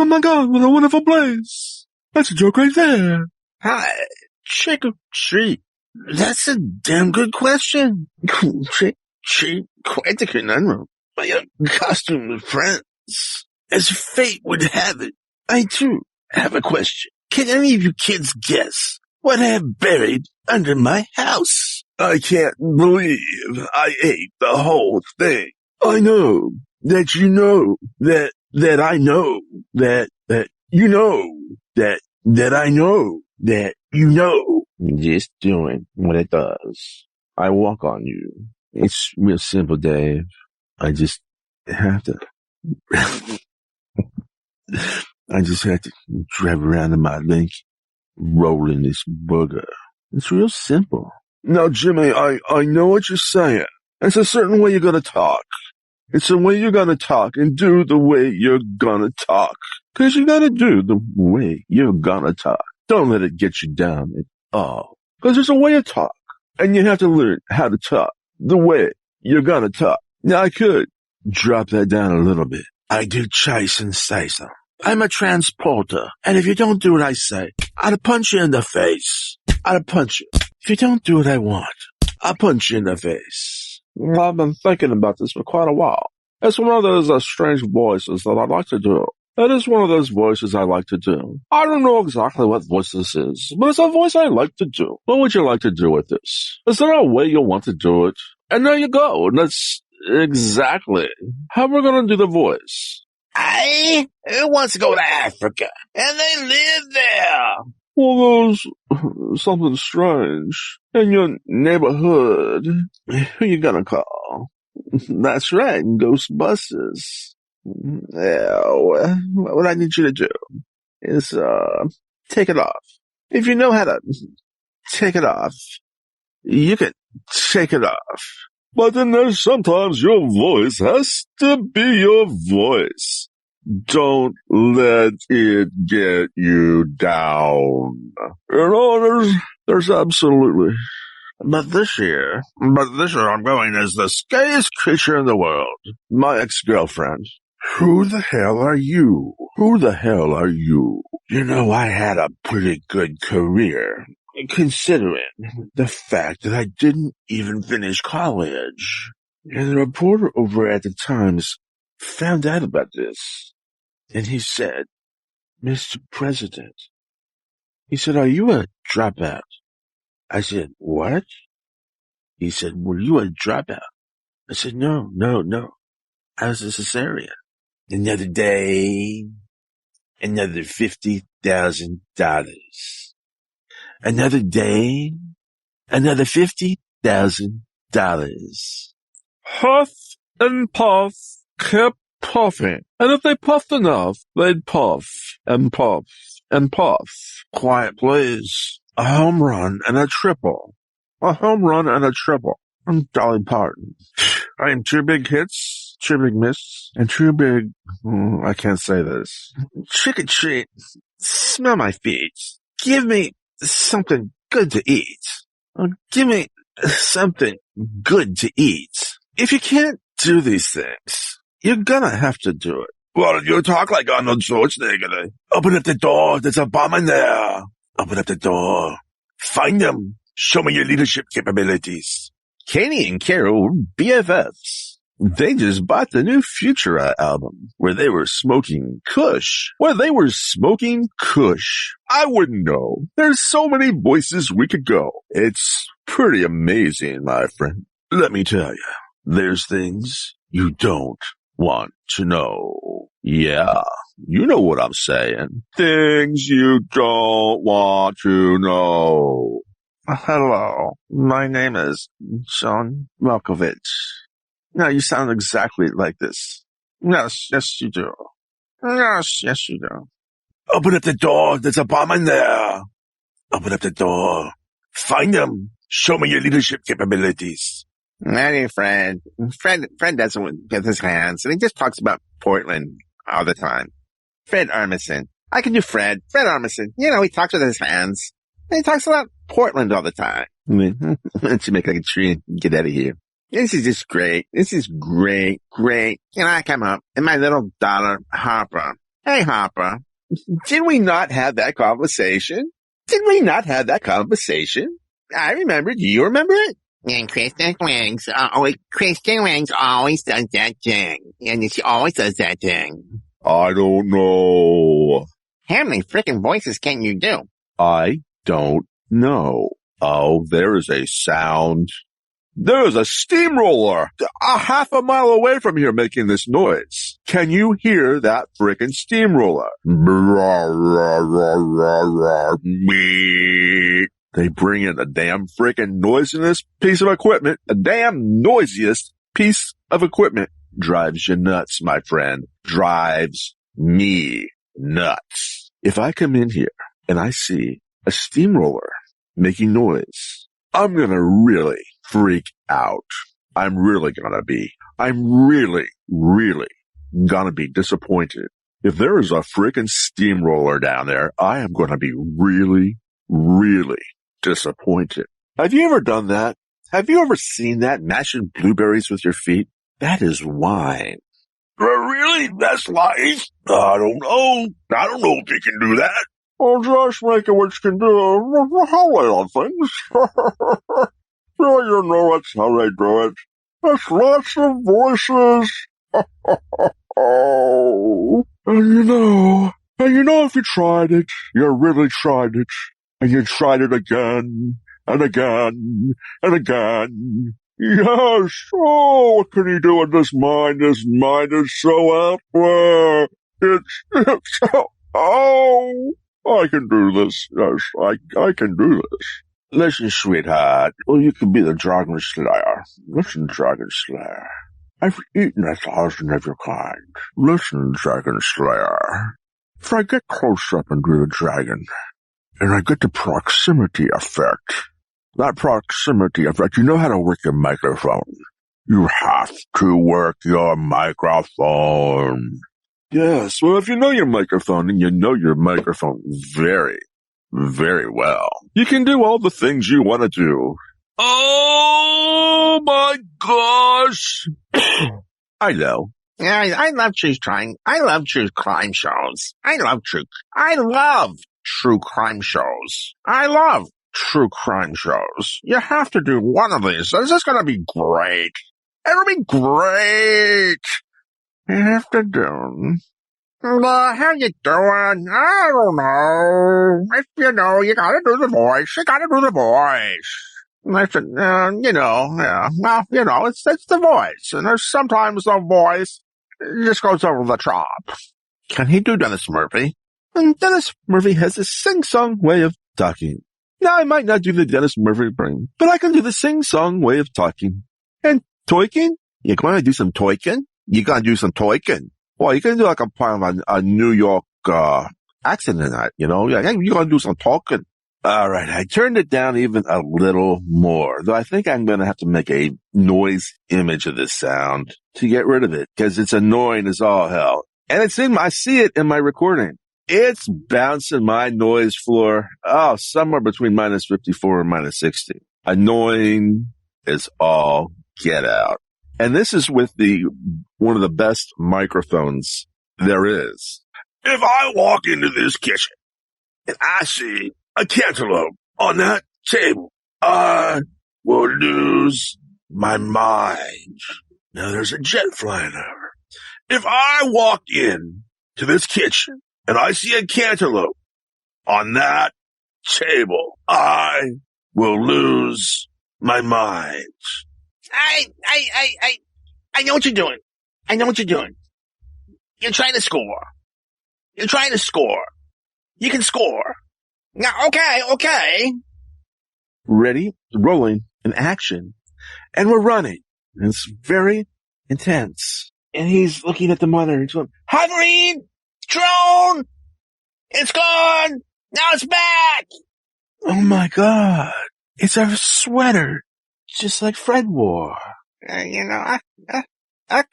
Oh my God, what a wonderful place. That's a joke right there. Hi, trick or treat. That's a damn good question. Trick, treat, quite the conundrum. My young costume friends. As fate would have it, I too have a question. Can any of you kids guess what I have buried under my house? I can't believe I ate the whole thing. I know that you know that I know that you know that I know that you know. Just doing what it does. I walk on you. It's real simple, Dave. I just have to. I just have to drive around in my Link, rolling this booger. It's real simple. Now, Jimmy, I know what you're saying. It's a certain way you're gonna talk. It's the way you're gonna talk and do the way you're gonna talk. 'Cause you gotta do the way you're gonna talk. Don't let it get you down at all. 'Cause there's a way to talk. And you have to learn how to talk the way you're gonna talk. Now, I could drop that down a little bit. I do chase and say so. I'm a transporter. And if you don't do what I say, I'd punch you in the face. I'd punch you. If you don't do what I want, I'll punch you in the face. Well, I've been thinking about this for quite a while. It's one of those strange voices that I like to do. It is one of those voices I like to do. I don't know exactly what voice this is, but it's a voice I like to do. What would you like to do with this? Is there a way you'll want to do it? And there you go. And that's exactly how we're going to do the voice. Who wants to go to Africa? And they live there. Well, there's something strange in your neighborhood. Who you gonna call? That's right, Ghostbusters. Yeah, what I need you to do is, take it off. If you know how to take it off, you can take it off. But then there's sometimes your voice has to be your voice. Don't let it get you down. You know, there's absolutely. But this year I'm going as the scariest creature in the world. My ex-girlfriend. Who the hell are you? Who the hell are you? You know, I had a pretty good career, considering the fact that I didn't even finish college. And the reporter over at the Times found out about this. And he said, Mr. President, he said, are you a dropout? I said, what? He said, were you a dropout? I said, no. I was a cesarean. Another day, another $50,000. Another day, another $50,000. Huff and puff kept puffing. And if they puffed enough, they'd puff and puff and puff. Quiet, please. A home run and a triple. A home run and a triple. I'm Dolly Parton. I am 2 big hits, 2 big misses, and 2 big... I can't say this. Trick or treat. Smell my feet. Give me something good to eat. Give me something good to eat. If you can't do these things, you're gonna have to do it. Well, you talk like Arnold Schwarzenegger. Open up the door. There's a bomb in there. Open up the door. Find them. Show me your leadership capabilities. Katie and Carol were BFFs. They just bought the new Futura album where they were smoking Kush. I wouldn't know. There's so many voices we could go. It's pretty amazing, my friend. Let me tell you, there's things you don't want to know. Yeah, you know what I'm saying. Things you don't want to know. Hello, my name is John Malkovich. Now you sound exactly like this. Yes, you do. Yes, you do. Open up the door. There's a bomb in there. Open up the door. Find them. Show me your leadership capabilities. Hey, Fred. Fred doesn't get his hands, and he just talks about Portland all the time. Fred Armisen. I can do Fred. Fred Armisen. You know, he talks with his hands. And he talks about Portland all the time. Why don't you make like a tree and get out of here? This is just great. This is great. You know, I come up, and my little daughter, Harper, Hey, Hopper. Did we not have that conversation? Did we not have that conversation? I remember. Do you remember it? And Kristen Wings always does that thing. And she always does that thing. I don't know. How many freaking voices can you do? I don't know. Oh, there is a sound. There is a steamroller a half a mile away from here making this noise. Can you hear that frickin' steamroller? They bring in a damn frickin' noisiness piece of equipment. A damn noisiest piece of equipment drives you nuts, my friend. Drives me nuts. If I come in here and I see a steamroller making noise, I'm gonna really freak out. I'm really gonna be disappointed. If there is a freaking steamroller down there, I am gonna be really disappointed. Have you ever done that? Have you ever seen that, mashing blueberries with your feet? That is wine. Really? That's life? I don't know. I don't know if you can do that. Oh, just making what you can do a holiday on things. Well, you know that's how they do it. There's lots of voices. Oh. And you know if you tried it, you really tried it. And you tried it again, and again, and again. Yes, oh, what can you do with this mind? This mind is so out there. It's, oh, I can do this. Yes, I can do this. Listen, sweetheart, well, you can be the Dragon Slayer. Listen, Dragon Slayer. I've eaten 1,000 of your kind. Listen, Dragon Slayer. If I get close up into the dragon, and I get the proximity effect, that proximity effect, you know how to work your microphone. You have to work your microphone. Yes, well, if you know your microphone, and you know your microphone very well, you can do all the things you want to do. Oh my gosh! I know. Yeah, I love true crime. I love true crime shows. I love true crime shows. I love true crime shows. You have to do one of these. This is gonna be great. It'll be great. You have to do. How you doing? I don't know. If you know, you gotta do the voice. You gotta do the voice. Listen, yeah. Well, it's the voice. And there's sometimes the voice just goes over the top. Can he do Dennis Murphy? And Dennis Murphy has a sing-song way of talking. Now, I might not do the Dennis Murphy brain, but I can do the sing-song way of talking. And toiking? You gonna do some toiking? You gonna do some toiking? Well, you can do like a part of a New York accent in that, Yeah, you're gonna do some talking. All right, I turned it down even a little more, though I think I'm going to have to make a noise image of this sound to get rid of it, because it's annoying as all hell. And I see it in my recording. It's bouncing my noise floor, somewhere between minus 54 and minus 60. Annoying as all get out. And this is with one of the best microphones there is. If I walk into this kitchen and I see a cantaloupe on that table, I will lose my mind. Now there's a jet flying over. If I walk in to this kitchen and I see a cantaloupe on that table, I will lose my mind. I know what you're doing. I know what you're doing. You're trying to score. You can score. Now, okay. Ready, rolling, in action. And we're running. And it's very intense. And he's looking at the monitor. He's going, hovering! Drone! It's gone! Now it's back! Oh my God. It's a sweater. Just like Fred wore. I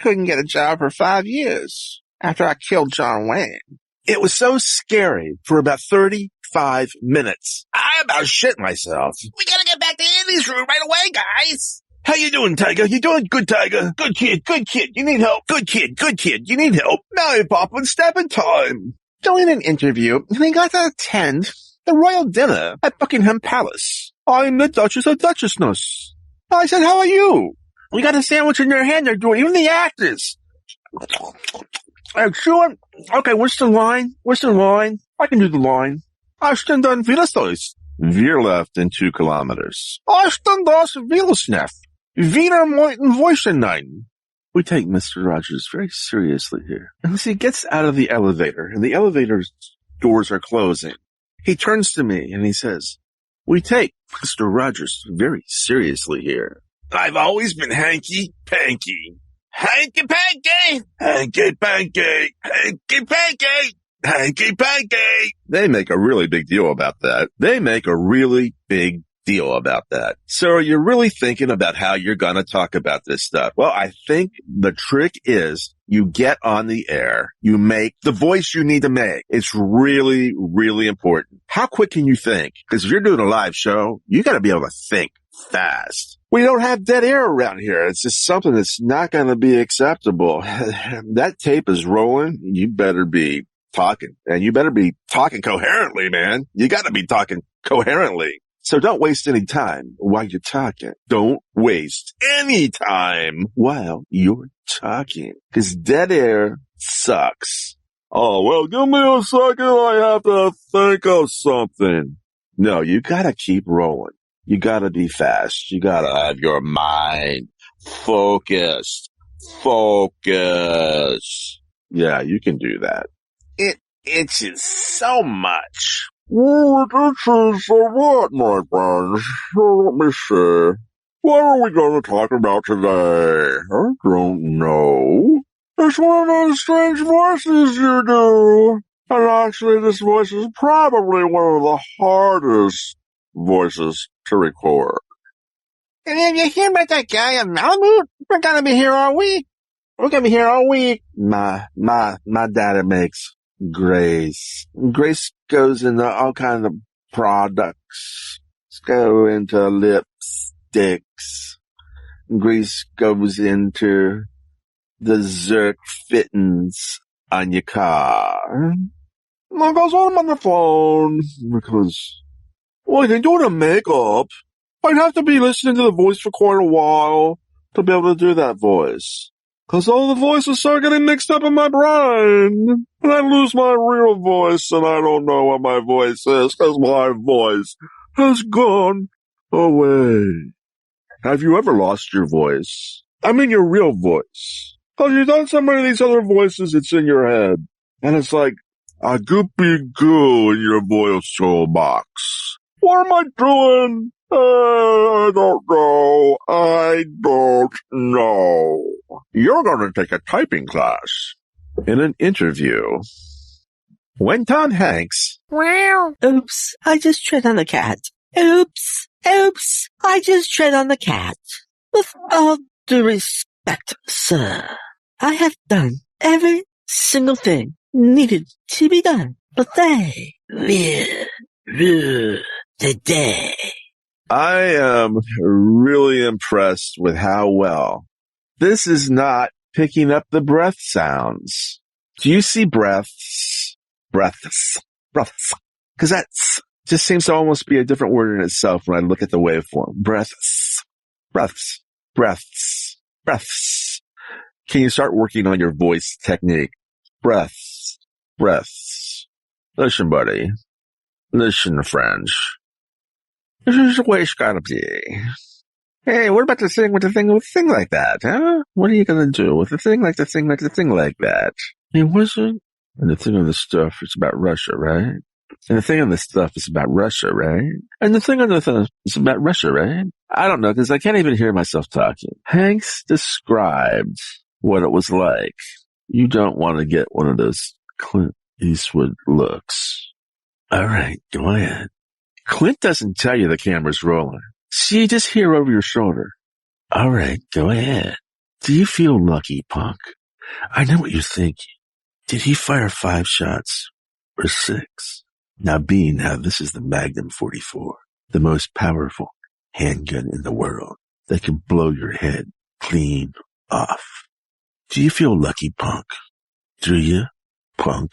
couldn't get a job for 5 years after I killed John Wayne. It was so scary for about 35 minutes. I about shit myself. We gotta get back to Andy's room right away, guys. How you doing, Tiger? You doing good, Tiger? Good kid, good kid. You need help? Good kid. You need help? Mary Poppins, step in time. Doing an interview, and he got to attend the royal dinner at Buckingham Palace. I'm the Duchess of Duchessness. I said, how are you? We got a sandwich in their hand. They're doing, even the actors. Sure. Okay, what's the line? I can do the line. Ashton dan Wiederstoß. Wir left in 2 kilometers. Ashton das Wiedersnef. Wieder moiten Voicenein. We take Mr. Rogers very seriously here. And as he gets out of the elevator, and the elevator's doors are closing, he turns to me and he says, we take Mr. Rogers very seriously here. I've always been hanky-panky. Hanky-panky! Hanky-panky! Hanky-panky! Hanky-panky! They make a really big deal about that. So are you really thinking about how you're going to talk about this stuff? Well, I think the trick is you get on the air. You make the voice you need to make. It's really, really important. How quick can you think? Because if you're doing a live show, you got to be able to think fast. We don't have dead air around here. It's just something that's not going to be acceptable. That tape is rolling. You better be talking, and you better be talking coherently, man. You got to be talking coherently. So don't waste any time while you're talking. Don't waste any time while you're talking, because dead air sucks. Oh, well, give me a second. I have to think of something. No, you got to keep rolling. You got to be fast. You got to have your mind focused. Focus. Yeah, you can do that. It itches so much. Well, it itches a lot, my friends. So let me see. What are we going to talk about today? I don't know. It's one of those strange voices you do. And actually, this voice is probably one of the hardest voices to record. And have you heard about that guy in Malibu? We're gonna be here all week. My daddy makes Grace. Grace goes into all kinds of products. Go into lipsticks. Grace goes into the Zerk fittings on your car. Because I'm on the phone. Because, well, they do the makeup. I'd have to be listening to the voice for quite a while to be able to do that voice. Because all the voices start getting mixed up in my brain. And I lose my real voice, and I don't know what my voice is, because my voice has gone away. Have you ever lost your voice? I mean your real voice. Because you've done so many of these other voices, it's in your head. And it's like a goopy goo in your voice box. What am I doing? I don't know. You're going to take a typing class. In an interview, when Tom Hanks... Wow. Oops, I just tread on the cat. Oops, I just tread on the cat. With all due respect, sir, I have done every single thing needed to be done. But they will today. I am really impressed with how well this is not picking up the breath sounds. Do you see breaths? Breaths. Because that just seems to almost be a different word in itself when I look at the waveform. Breaths. Can you start working on your voice technique? Breaths. Listen, buddy. Listen, friends. This is the way it's gotta be. Hey, what about the thing with the thing like that, huh? What are you gonna do with the thing like that? Hey, was it? And the thing on the stuff is about Russia, right? And the thing on the stuff is about Russia, right? And the thing on the stuff is about Russia, right? I don't know, because I can't even hear myself talking. Hanks described what it was like. You don't want to get one of those Clint Eastwood looks. All right, go ahead. Clint doesn't tell you the camera's rolling. See, you just hear over your shoulder. All right, go ahead. Do you feel lucky, punk? I know what you're thinking. Did he fire 5 shots or 6? Now, being how this is the Magnum 44, the most powerful handgun in the world, that can blow your head clean off. Do you feel lucky, punk? Do you, punk?